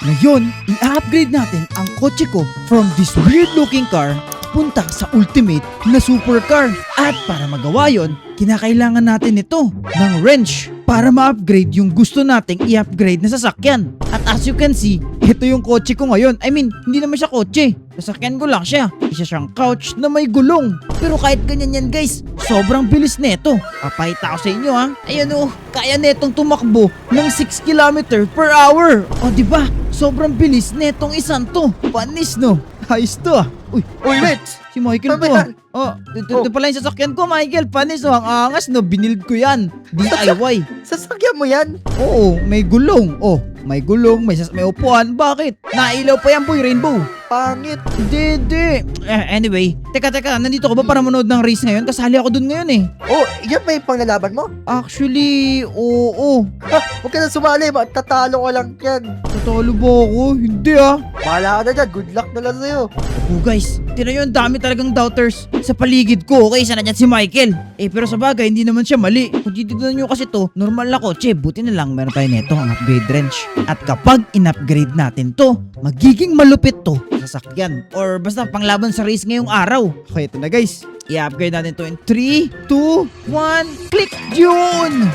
Ngayon, i-upgrade natin ang kotse ko from this weird looking car punta sa ultimate na supercar. At para magawa yon, kinakailangan natin ito ng wrench para ma-upgrade yung gusto nating i-upgrade na sasakyan. At as you can see, ito yung kotse ko ngayon. I mean, hindi naman siya kotse. Sasakyan ko lang siya. Isa siyang couch na may gulong. Pero kahit ganyan yan guys, sobrang bilis neto. Papahita ko sa inyo ha. Ayun oh, kaya netong tumakbo ng 6 km per hour. O diba, sobrang bilis netong isang to. Panis no? Ayos to ah. Uy, Let's! si Michael Ano to ba ah. Oh, ito pala yung sasakyan ko Michael. Panis no, ang angas no. Binild ko yan. DIY. Sasakyan mo yan? Oo, may gulong. Oh, may gulong, may upuan. Bakit? Nailaw pa yan boy, rainbow. Pangit. Hindi. Anyway, teka, nandito ko ba para manood ng race ngayon? Kasali ako dun ngayon eh. Oh, yan ba yung panglalaban mo? Actually, oo. Ha, huwag ka na sumali, matatalo ka lang yan. Tatalo ba ako? Hindi ah. Bahala ka na dyan, good luck na lang sa'yo. Oh guys, tira yun, dami talagang doubters sa paligid ko. Okay, sana dyan si Michael. Pero sa bagay, hindi naman siya mali. Kung titignan nyo kasi to, normal na kotse. Buti na lang meron tayo neto ang upgrade wrench. At kapag in-upgrade natin to, magiging malupit to sasakyan. Or basta panglaban sa race ngayong araw. Okay, ito na guys. I-upgrade natin to in 3, 2, 1, click! Yun!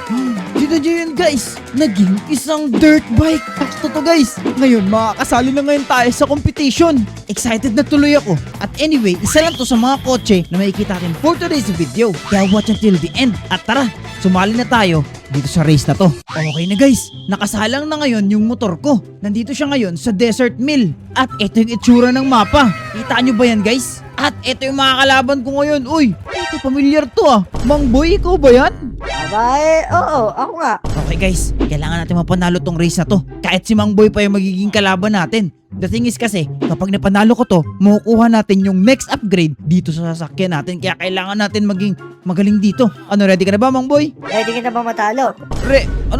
Dito nyo yun guys! Naging isang dirt bike! Sakto to guys! Ngayon, makakasali na ngayon tayo sa competition! Excited na tuloy ako! At anyway, isa lang to sa mga kotse na makikita natin for today's video. Kaya watch until the end. At tara, sumali na tayo dito sa race na to. Okay na guys, nakasalang na ngayon yung motor ko. Nandito siya ngayon sa Desert Mill. At ito yung itsura ng mapa. Kita nyo ba yan guys? At ito yung mga kalaban ko ngayon. Uy, ito familiar to ah. Mang Boy, ikaw ba yan? Abay, oo, ako nga. Okay guys, kailangan natin mapanalo tong race na to. Kahit si Mang Boy pa yung magiging kalaban natin. The thing is kasi, kapag napanalo ko to, makukuha natin yung next upgrade dito sa sasakyan natin. Kaya kailangan natin maging magaling dito. Ano, ready ka na ba Mang Boy? Ready ka na ba matalo?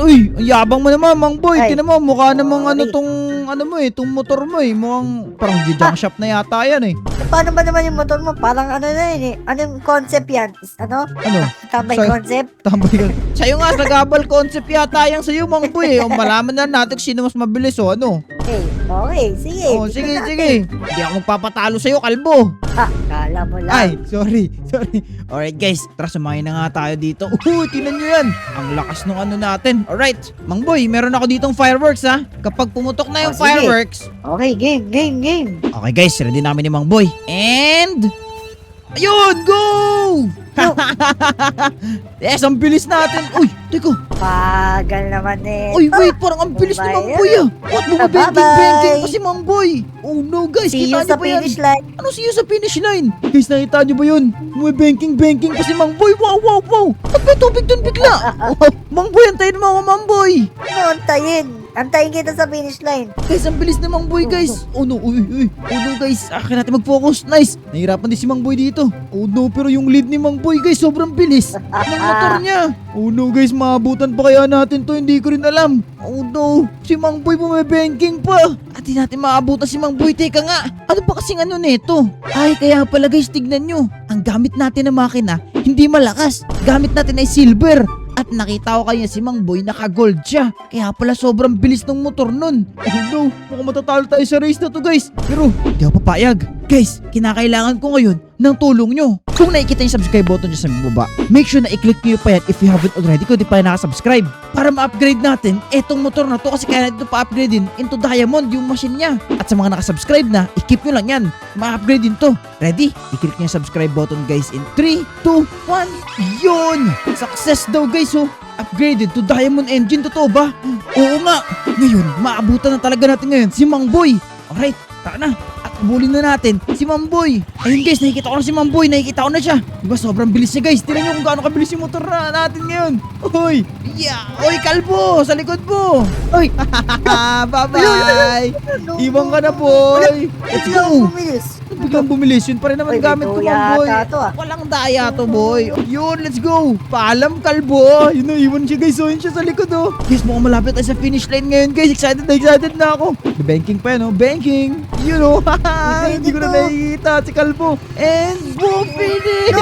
Uy, ang yabang mo naman Mang Boy. Ay, Tinan mo, mukha namang ano sorry. tong, ano mo eh, tong motor mo eh. Mukhang parang junk shop na yata yan eh. Paano ba naman yung motor mo? Parang ano na yun eh. Anong concept yan? Ano? Ano? Tambay Sorry. concept? Tambay ka. Sa'yo nga, sagabal concept yata yung sa'yo, Mang Boy. O malaman na natin kung sino mas mabilis o ano. Okay, sige. O, sige. Hindi ako magpapatalo sa'yo, kalbo. Ha, kala mo lang. Ay, sorry. Alright guys, tara sumayin na nga tayo dito. Tingnan nyo yan. Ang lakas nung ano natin. Alright, Mang Boy, meron ako ditong fireworks ha. Kapag pumutok na yung Sige. fireworks. Okay, game. Okay guys, ready namin ni Mang Boy. And... Ayun, go! Yes, ang bilis natin. Uy, teko. Pagal naman eh. Uy, wait, parang ang bilis ni Mang Boy ah. What, bumabengking-bengking pa si Mang Boy. Oh no guys, See you kita sa nyo ba yan? finish line. Ano see you sa finish line? Guys, nakita nyo ba yun? Bumabengking-bengking pa si Mang Boy. Wow. Ba't may tubig dun bigla? Mang Boy, antayin mo ako, Mang Boy. Ano, antayin kita sa finish line. Guys, ang bilis na Mang Boy, guys. Oh no, uy. Oh no, guys. Akin natin mag-focus. Nice. Nahirapan din si Mang Boy dito. Oh no, pero yung lead ni Mang Boy, guys, sobrang bilis ng motor niya. Oh no, guys, maabutan pa kaya natin to? Hindi ko rin alam. Oh no, si Mang Boy bumibengking pa. At di natin maabutan si Mang Boy. Teka nga, ano ba kasing ano neto? Ay, kaya pala guys, tignan nyo. Ang gamit natin na makina, hindi malakas. Gamit natin ay silver. At nakita ko kanya si Mang Boy naka-gold siya. Kaya pala sobrang bilis ng motor nun. Oh no, mukhang matatalo tayo sa race na to guys. Pero di ako papayag. Guys, kinakailangan ko ngayon ng tulong nyo. Kung nakikita yung subscribe button dyan sa baba, make sure na i-click nyo pa yan if you haven't already kung di pa nakasubscribe. Para ma-upgrade natin etong motor na to kasi kaya natin pa-upgrade din into diamond yung machine niya. At sa mga nakasubscribe na, i-keep nyo lang yan. Ma-upgrade din to. Ready? I-click nyo yung subscribe button guys in 3, 2, 1. Yun! Success daw guys oh. Upgraded to diamond engine. Totoo ba? Oo nga. Ngayon, maabutan na talaga natin ngayon si Mang Boy. Alright, tara na. At abulin na natin si Mang Boy. Ayun guys, nakikita ko na si Mang Boy. Nakikita ko na siya. Diba sobrang bilis niya guys. Tignan nyo kung gaano kabilis yung motor na natin ngayon. Uy! Yeah! Uy, kalbo! Sa likod mo! Uy! Bye-bye! Iwan ka na boy! Let's go! Biglang bumilis. Yun pa rin naman Uy, gamit ko may Mang Boy. yata to, ah. Walang daya to boy. Yun, let's go. Paalam kalbo. Yun na, iwan siya guys. So, yun siya sa likod oh. Guys, mukhang malapit tayo sa finish line ngayon guys. Excited na ako. Banking pa yan oh. Banking. You know. Hindi ko na nakikita si kalbo. And boom, finish!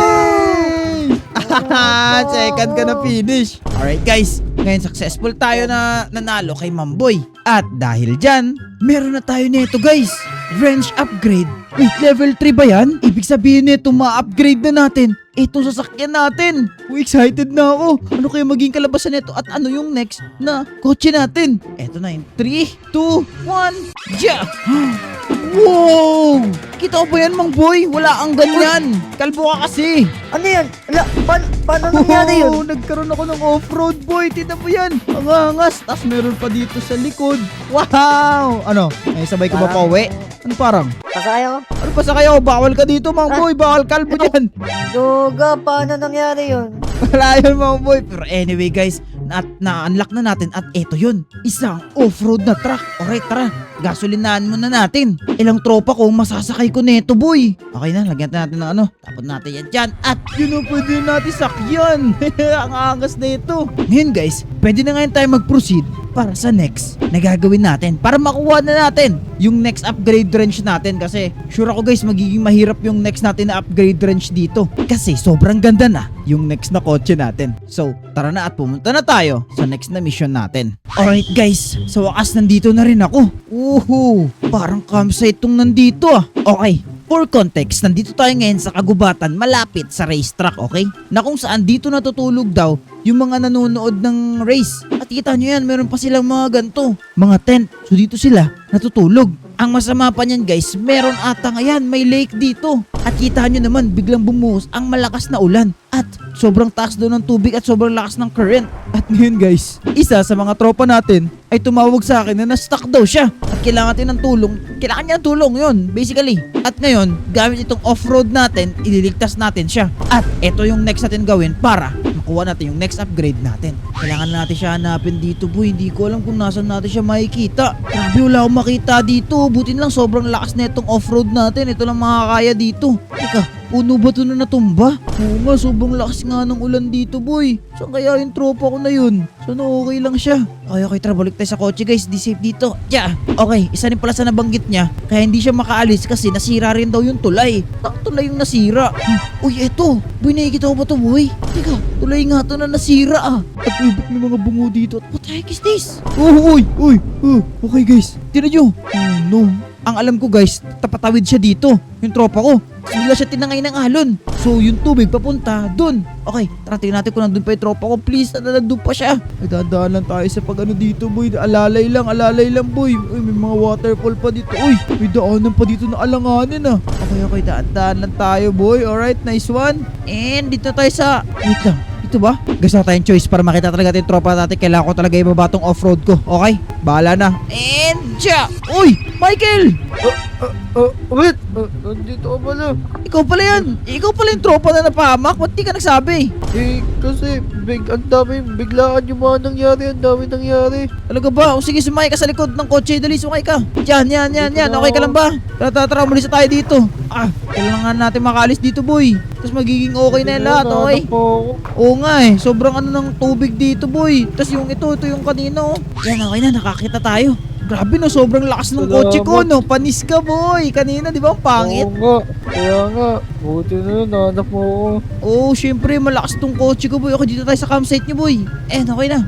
Second ka na finish. Alright guys, ngayon successful tayo na nanalo kay Mamboy. At dahil dyan, meron na tayo nito guys. Range upgrade. Wait, level 3 ba yan? Ibig sabihin nito, ma-upgrade na natin itong sasakyan natin. Uy, excited na ako. Ano kaya maging kalabasan nito at ano yung next na kotse natin? Eto na yun. 3, 2, 1, yeah! Wow! Kita ko ba yan, Mang Boy? Wala ang ganyan. Kalbo ka kasi. Ano yun? Ala, paano nangyari yun? Oh, nagkaroon ako ng off-road, boy. Tignan mo yan. Ang angas. Tapos meron pa dito sa likod. Wow! Ano? Ay, sabay ko ba pauwi? Ano parang? Pasakay ako. Ano pa sa kayo? Bawal ka dito, Mang Boy. Bawal kalbo dyan. Duga, paano nangyari yun? Wala yun, Mang Boy. Pero anyway, guys, na-unlock na natin at eto yun. Isang off-road na truck. Alright, tara. Gasolinahan muna natin. Ilang tropa ko masasakay ko neto, boy. Okay na, lagyan natin ng ano. Tapos natin yan dyan. At yun ang pwede natin sakyan. Ang angas na ito. Ngayon, guys, pwede na ngayon tayo mag-proceed para sa next na gagawin natin. Para makuha na natin yung next upgrade range natin. Kasi sure ako, guys, magiging mahirap yung next natin na upgrade range dito. Kasi sobrang ganda na yung next na kotse natin. So, tara na at pumunta na tayo sa next na mission natin. Alright, guys. Sa wakas, nandito na rin ako. Parang campsite tong nandito ah. Okay. For context, nandito tayo ngayon sa kagubatan malapit sa racetrack, okay? Na kung saan dito natutulog daw yung mga nanonood ng race. At kita nyo yan, meron pa silang mga ganito, mga tent. So dito sila natutulog. Ang masama pa niyan, guys, meron ata ngayon, may lake dito. At kita nyo naman, biglang bumuhos ang malakas na ulan. At sobrang taas daw ng tubig at sobrang lakas ng current. At ngayon, guys, isa sa mga tropa natin ay tumawag sa akin na na-stuck daw siya. At kailangan natin ng tulong. Kailangan niya ng tulong yun, basically. At ngayon, gamit itong off-road natin, ililigtas natin siya. At ito yung next natin gawin para makuha natin yung next upgrade natin. Kailangan natin siya hanapin dito, boy. Hindi ko alam kung nasan natin siya makikita. Grabe, wala akong makita dito. Butin lang sobrang lakas na itong off-road natin. Ito lang makakaya dito. Teka, puno ba ito na natumba? Oo nga, sobrang lakas nga ng ulan dito, boy. Saan kaya yung tropa ko na yun? Sana okay lang siya. Okay, tara, balik tayo sa kotse, guys. Di safe dito. Yeah. Okay, isa rin pala sa nabanggit niya. Kaya hindi siya makaalis kasi nasira rin daw yung tulay. Ang tulay yung nasira. Uy, eto. Boy, nakikita ko ba ito, boy? Teka, tulay nga ito na nasira ah. At ibig may mga bungo dito. What the heck is this? Uy. Okay, guys. Tira nyo. Oh, no. Ang alam ko, guys, tapatawid siya dito. Yung tropa ko. Bigla siya tinangay ng alon. So, yung tubig papunta dun. Okay, tara, tingnan natin kung nandun pa yung tropa ko. Please, nandun pa siya. Ay, dadaan lang tayo sa pag ano dito, boy. Alalay lang, boy. Uy, may mga waterfall pa dito. Uy, may daanan pa dito na alanganin, ah. Okay, daan lang tayo, boy. Alright, nice one. And dito tayo sa... Wait lang. Ito ba? Gusto tayong choice para makita talaga natin tropa natin. Kailangan ko talaga ibaba tong off-road ko. Okay? Bahala na. And siya! Uy! Michael! Wait! Nandito ka pala. Ikaw pala yan! Ikaw pala yung tropa na napahamak? Ba't di ka nagsabi? Eh, kasi ang dami, biglaan yung mga nangyari. Ang dami nangyari. Talaga ba? O sige, sumakay ka sa likod ng kotse. Dali, sumakay ka. Yan. Okay ka lang ba? Tara, umalis na tayo dito. Kailangan natin makaalis dito, boy. Tapos magiging okay na yung lahat, okay? Oo nga eh. Sobrang ano ng tubig dito, boy. Tapos yung ito yung kanino. Yan, okay na. Nakakita tayo. Grabe no, sobrang lakas ng kotse ko, no? Panis ka, boy. Kanina, di ba? Ang pangit. Oo nga. Kaya nga. Buti na yun. Nahanap mo ako. Oo, syempre. Malakas tong kotse ko, boy. Okay, dito tayo sa campsite niyo, boy. Okay na.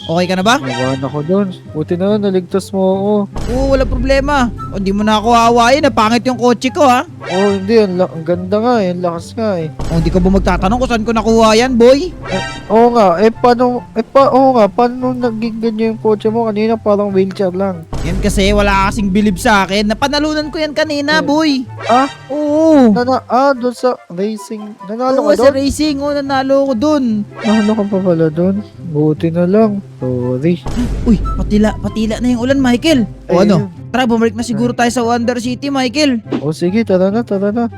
Okay ka na ba? Nabahan ako doon. Buti na yun. Naligtas mo ako. Oo, wala problema. O, di mo na ako hawain. Napangit yung kotse ko, ha? Oo, hindi. Ang ganda nga eh. Ang lakas nga eh. O, hindi ka ba magtatanong kung saan ko nakuha yan, boy? Oo nga. Paano naging ganyan yung kotse mo? Kanina parang wheelchair lang. Yan kasi, wala kasing bilib sa akin. Napanalunan ko yan kanina, boy. Ah? Oo. Doon sa racing. Nanalo Oo, ka sa doon? racing. Oo, nanalo ko dun. Nanalo ka pa pala doon? Buti na lang. Sorry. Uy, patila na yung ulan, Michael. O Ayun. ano? Tara, bumalik na siguro tayo sa Wonder City, Michael. O sige, tara na.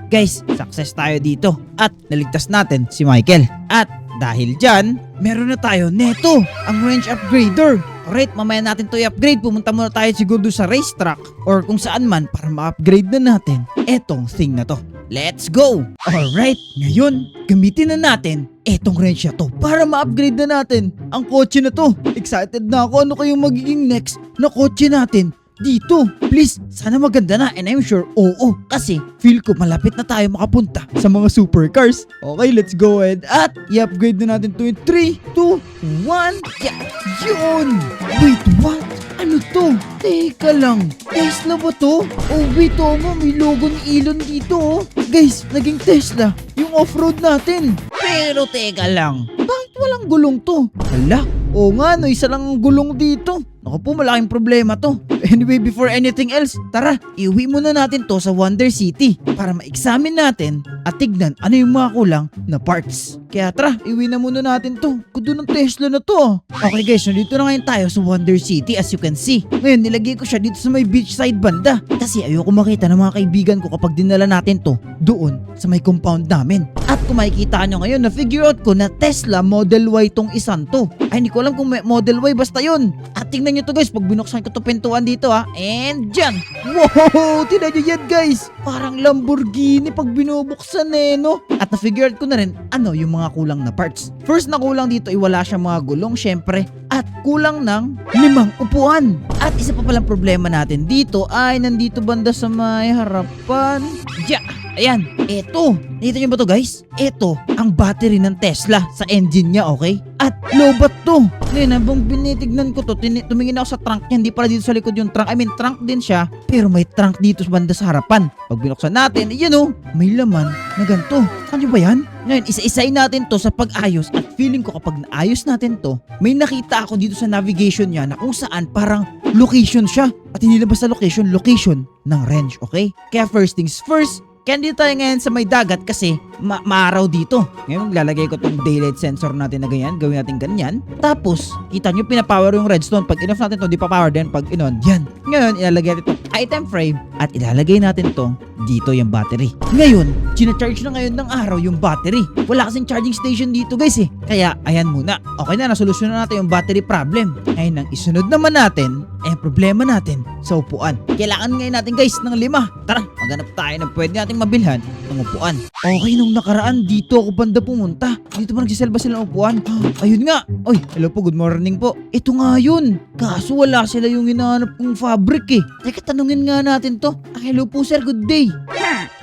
Guys, success tayo dito. At naligtas natin si Michael. At dahil dyan, meron na tayo neto, ang range upgrader. Alright, mamaya natin to i-upgrade. Pumunta muna tayo siguro sa racetrack or kung saan man para ma-upgrade na natin etong thing na to. Let's go! Alright, ngayon, gamitin na natin etong range na to para ma-upgrade na natin ang kotse na to. Excited na ako. Ano kayong magiging next na kotse natin dito? Please, sana maganda na and I'm sure oo. Kasi feel ko malapit na tayo makapunta sa mga supercars. Okay, let's go ahead at i-upgrade na natin to in 3, 2, 1. Yeah, yun! Wait, what? Ano to? Teka lang. Tesla ba to? Oh wait, mo may logo ni Elon dito oh. Guys, naging Tesla. Yung off-road natin. Pero teka lang. Bakit walang gulong to? Hala, oo nga no, isa lang ang gulong dito. Naku po, malaking problema to. Anyway, before anything else, tara, iuwi muna natin to sa Wonder City para ma-examine natin at tignan ano yung mga kulang na parts. Kaya tara, iuwi na muna natin to. Kudo ng Tesla na to. Okay guys, nandito na ngayon tayo sa Wonder City as you can see. Ngayon, nilagay ko siya dito sa may beachside banda kasi ayoko makita ng mga kaibigan ko kapag dinala natin to doon sa may compound namin. At kung makikita nyo ngayon, na-figure out ko na Tesla Model Y tong isan to. Ay, hindi ko alam kung may Model Y, basta yun. At tingnan nyo to guys, pag binuksan ko to pintuan dito and dyan. Wow, tingnan nyo yan guys. Parang Lamborghini pag binubuksan no. At na-figure out ko na rin ano yung mga kulang na parts. First na kulang dito ay wala siyang mga gulong syempre. At kulang ng 5 upuan. At isa pa palang problema natin dito ay nandito banda sa may harapan. Diyan. Ayan, eto. Nakita nyo ba to guys? Eto, ang battery ng Tesla sa engine niya, okay? At lobat to. Ngayon, habang binitignan ko to, tumingin ako sa trunk niya. Hindi pala dito sa likod yung trunk. I mean, trunk din siya. Pero may trunk dito sa banda sa harapan. Pag binuksan natin, yun may laman na ganito. Saan nyo ba yan? Ngayon, isa-isayin natin to sa pag-ayos. At feeling ko kapag naayos natin to, may nakita ako dito sa navigation niya na kung saan parang location siya. At hindi na basta location ng range, okay? Kaya first things first, kaya dito tayo ngayon sa may dagat kasi maaraw dito. Ngayon lalagay ko tong daylight sensor natin na ganyan. Gawin natin ganyan. Tapos, kita nyo pinapower yung redstone. Pag in-off natin to, di pa power din. Pag in-on, yan. Ngayon, ilalagay natin itong item frame at ilalagay natin tong dito yung battery. Ngayon, charge na ngayon ng araw yung battery. Wala kasing charging station dito guys eh. Kaya, ayan muna. Okay na, nasolusyon na natin yung battery problem. Ngayon, ang isunod naman natin, problema natin sa upuan. Kailangan ngayon natin guys ng 5. Tara, maghanap tayo ng pwede nating mabilhan ng upuan. Okay, nung nakaraan, dito ako banda pumunta. Dito pa nagsiselba sila ng upuan. Ayun nga. Oy, hello po, good morning po. Ito nga yun. Kaso wala sila yung hinahanap kong fabric eh. Teka, tanungin nga natin to. Hello po sir, good day.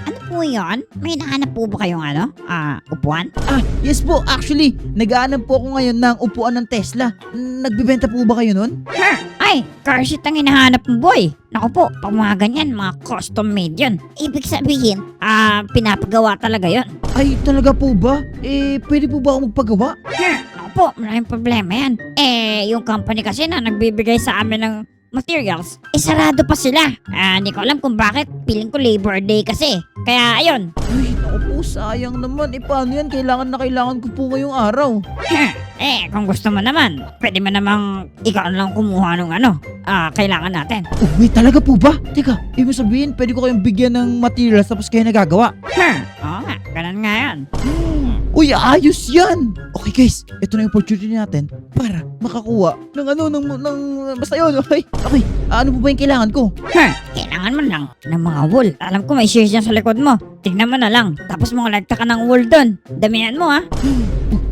Ano po yun? May nahanap po ba kayong upuan? Yes po, actually, nag-aanap po ako ngayon ng upuan ng Tesla. Nagbibenta po ba kayo nun? Ay, car seat ang hinahanap mo, boy. Naku po, pag mga ganyan, mga custom made yun. Ibig sabihin, pinapagawa talaga yun. Ay, talaga po ba? Pwede po ba ako magpagawa? Naku po, maraming problema yan. Yung company kasi na nagbibigay sa amin ng materials, sarado pa sila. Hindi ko alam kung bakit. Feeling ko Labor Day kasi. Kaya, ayun. Ay, naku po, sayang naman. Paano yan? Kailangan na kailangan ko po ngayong araw. Kung gusto mo naman, pwede mo namang ikaw na lang kumuha ng kailangan natin. Oh, wait, talaga po ba? Teka, ibig sabihin, pwede ko kayong bigyan ng materials tapos kayo nagagawa. Oo nga, ganun nga yan. Uy, ayos yan! Okay guys, ito na yung opportunity natin para makakuha ng basta yun, okay? Okay, ano po ba yung kailangan ko? Kailangan mo lang ng mga wool. Alam ko may shears yan sa likod mo. Tignan mo na lang. Tapos mga lagta ka ng wool doon. Damihan mo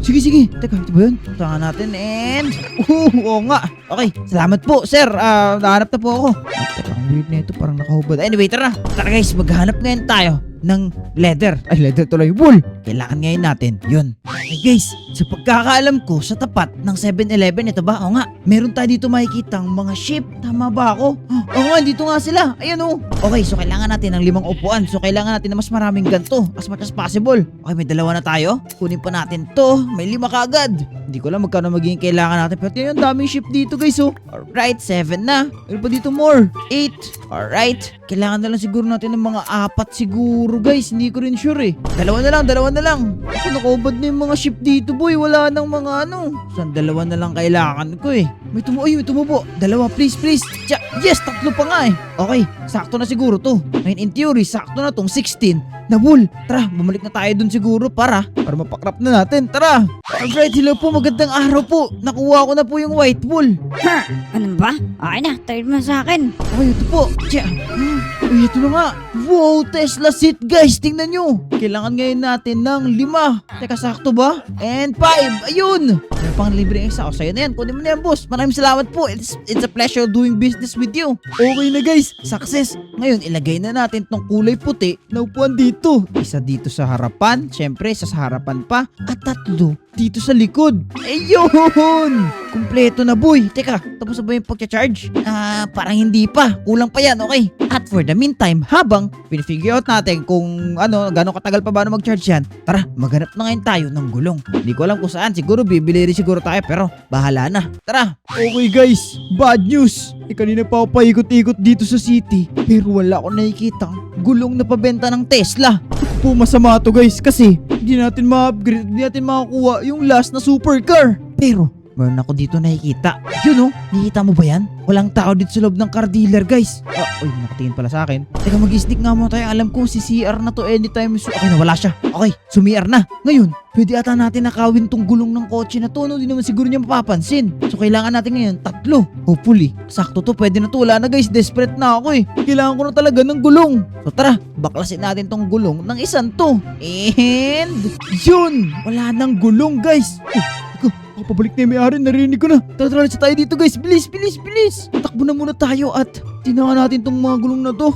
Sige. Teka, ito ba yun? Tangan natin and... oo nga. Okay, salamat po, sir. Nahanap na po ako. Teka, ang weird na ito. Parang nakahubad. Anyway, tara. Tara guys, maghanap ngayon tayo ng leather. Ay, leather tuloy. Wool. Kailangan ngayon natin. Yun. Okay guys, sa pagkakaalam ko, sa tapat ng 7-Eleven, ito ba? Oo nga, meron tayo dito makikitang mga ship. Tama ba ako? Oo nga, dito nga sila. Ayan o. Okay, so kailangan natin ng 5 upuan. So kailangan natin na mas maraming ganito. As much as possible. Okay, may 2 na tayo. Kunin pa natin to. May 5 kaagad. Hindi ko alam magkano magiging kailangan natin. Pero yun, daming ship dito guys. So, alright, 7 na. Meron pa dito more. 8. Alright. Kailangan na lang siguro natin ng mga 4 siguro guys. Hindi ko rin sure eh. 2 na lang. Ako nakubad na yung mga ship dito boy. Wala nang mga Saan 2 na lang kailangan ko eh. May tumubo. 2, please. Yes, 3 pa nga eh. Okay, sakto na siguro to. Ngayon in theory, sakto na tong 16 na wool. Tara, bumalik na tayo dun siguro para mapakrap na natin. Tara. Alright, hello po, magandang araw po. Nakuha ko na po yung white wool. Ano ba? Okay na, trade mo sa akin. Okay, ito po. Uy, ito na nga. Wow, Tesla seat guys. Tingnan nyo. Kailangan ngayon natin ng 5. Teka, sakto ba? And 5. Ayun. May pang libre isa. O, sa'yo na yan. Kunin mo na yan, boss. Maraming salamat po. It's a pleasure doing business with you. Okay na guys. guys, success. Ngayon, ilagay na natin tong kulay puti na upuan dito. Isa dito sa harapan, syempre, isa sa harapan pa. At 3 dito sa likod. Ayun! Kumpleto na, boy. Teka, tapos na ba yung pagcha-charge? Parang hindi pa. Kulang pa yan, okay? At for the meantime, habang pinifigure out natin kung gano'ng katagal pa ba mag-charge yan, tara, maghanap na ngayon tayo ng gulong. Hindi ko alam kung saan. Siguro bibili rin siguro tayo, pero bahala na. Tara! Okay guys, bad news. Kanina pa ako paikot-ikot dito sa city, pero wala ako nakikitang gulong na pabenta ng Tesla. Po masama to guys, kasi hindi natin ma-upgrade, hindi natin makakuha yung last na supercar. Pero meron ako dito nakikita. Yun nakikita mo ba yan? Walang tao dito sa loob ng car dealer guys. Uy, nakatingin pala sa akin. Teka, mag-sneak nga muna tayo. Alam ko si CR na to anytime. Okay, nawala siya. Okay, sumi-R na. Ngayon, pwede ata natin nakawin tong gulong ng kotse na to. Hindi naman siguro niya mapapansin. So, kailangan natin ngayon 3. Hopefully, sakto to. Pwede na to. Wala na guys. Desperate na ako eh. Kailangan ko na talaga ng gulong. So, tara. Baklasin natin tong gulong ng isang to. And, yun! Wala nang gulong guys. Pabalik na yung may-ari, narinig ko na. Tara tayo dito guys, bilis. Takbo na muna tayo at tinangan natin tong mga gulong na to.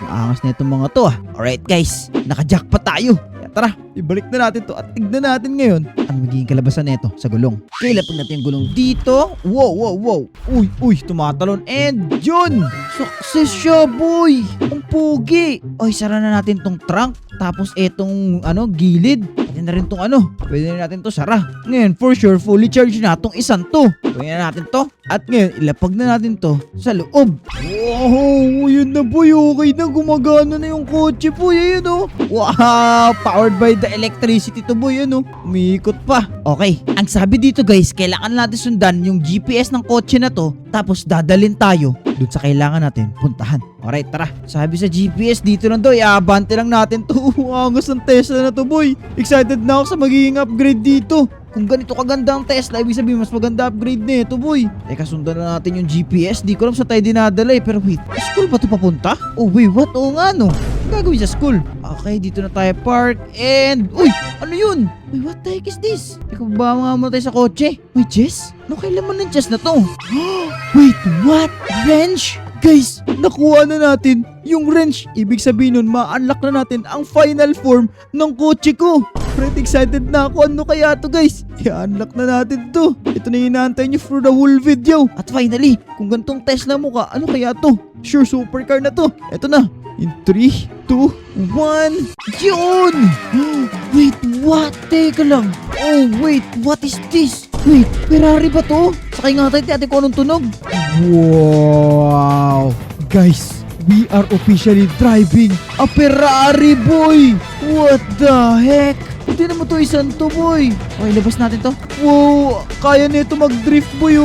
Maangas na itong mga to Alright guys, naka-jackpot tayo. Kaya tara, ibalik na natin to at tignan natin ngayon ang magiging kalabasan nito sa gulong. Okay, lapag natin yung gulong dito. Wow. Uy, tumatalon. And yun! Success siya, boy! Ang pogi! Oy, sara na natin tong trunk. Tapos etong gilid. Pwede na rin tong pwede na natin to sara. Ngayon, for sure, fully charged na tong isang to. Pwede na natin to. At ngayon, ilapag na natin to sa loob. Wow! Yun na, boy. Okay na, gumagana na yung kotse, boy. Ayun, Wow! Powered by the electricity to, boy. Umiikot pa. Okay. Ang sabi dito, guys, kailangan natin sundan yung GPS ng kotse na to. Tapos, dadalin tayo dun sa kailangan natin puntahan. Alright, tara. Sabi sa GPS, dito lang daw. Iabante lang natin to. Angas ng Tesla na to, boy. Excited na ako sa magiging upgrade dito. Kung ganito kaganda ang Tesla, ibig sabihin mas maganda upgrade na ito, boy. Teka, sundan na natin yung GPS. Di ko alam sa tayo dinadala Pero wait, school ba ito papunta? Oh, wait, what? Oo nga, Ano gagawin sa school? Okay, dito na tayo park. And, uy, ano yun? Wait, what the heck is this? Teka, ba nga muna tayo sa kotse? Wait, Jess? Ano kailaman ng Jess na to? Wait, what? Wrench? Guys, nakuha na natin yung wrench. Ibig sabihin nun, ma-unlock na natin ang final form ng kotse ko. Pretty excited na ako. Ano kaya to guys? I-unlock na natin to. Ito na hinahantay nyo for the whole video. At finally, kung gantong Tesla mo ka, ano kaya to? Sure, supercar na to. Ito na. In 3, 2, 1. Yun! Wait, what? Teka lang. Oh, wait. What is this? Wait, Ferrari ba to? Sakay nga tayo, ate ko anong tunog. Wow! Guys, we are officially driving a Ferrari, boy! What the heck? Hindi naman to isang to, boy. Okay, labas natin to. Wow! Kaya nito mag-drift, boy.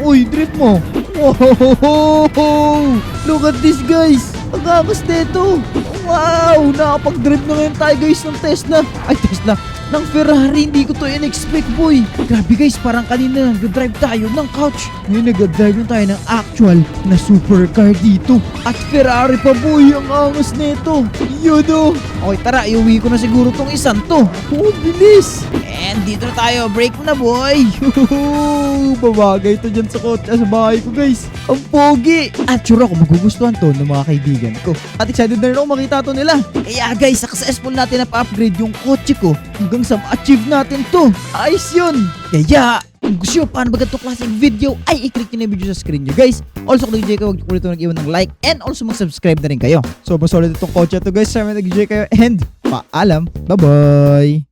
Uy, drift mo. Wow! Look at this, guys. Ang angas nito. Wow! Nakapag-drive na ngayon tayo, guys, ng Tesla. Ay, Tesla. Ng Ferrari, hindi ko to in-expect, boy. Grabe guys, parang kanina nag-drive tayo ng couch. Ngayon nag-drive na tayo ng actual na supercar dito. At Ferrari pa, boy, ang angas nito. Yun Okay, tara, iuwi ko na siguro tong isang to. Oh, bilis. And dito na tayo, break mo na, boy. Babagay to dyan sa kotse, sa bahay ko, guys. Ang pogi. At sure ako, magugustuhan to ng mga kaibigan ko. At excited na rin ako makita to nila. Kaya guys, successful natin na pa-upgrade yung kotse ko hanggang sa ma-achieve natin to. Ayos yun. Kaya, kung gusto nyo paano ba ganito klaseng video, ay i-click nyo na yung video sa screen nyo, guys. Also, kung nag-enjoy kayo, huwag nyo ulit nag-iwan ng like and also mag-subscribe na rin kayo. So, mas solid itong kotse to, guys. Sana nag-enjoy kayo and paalam. Bye-bye!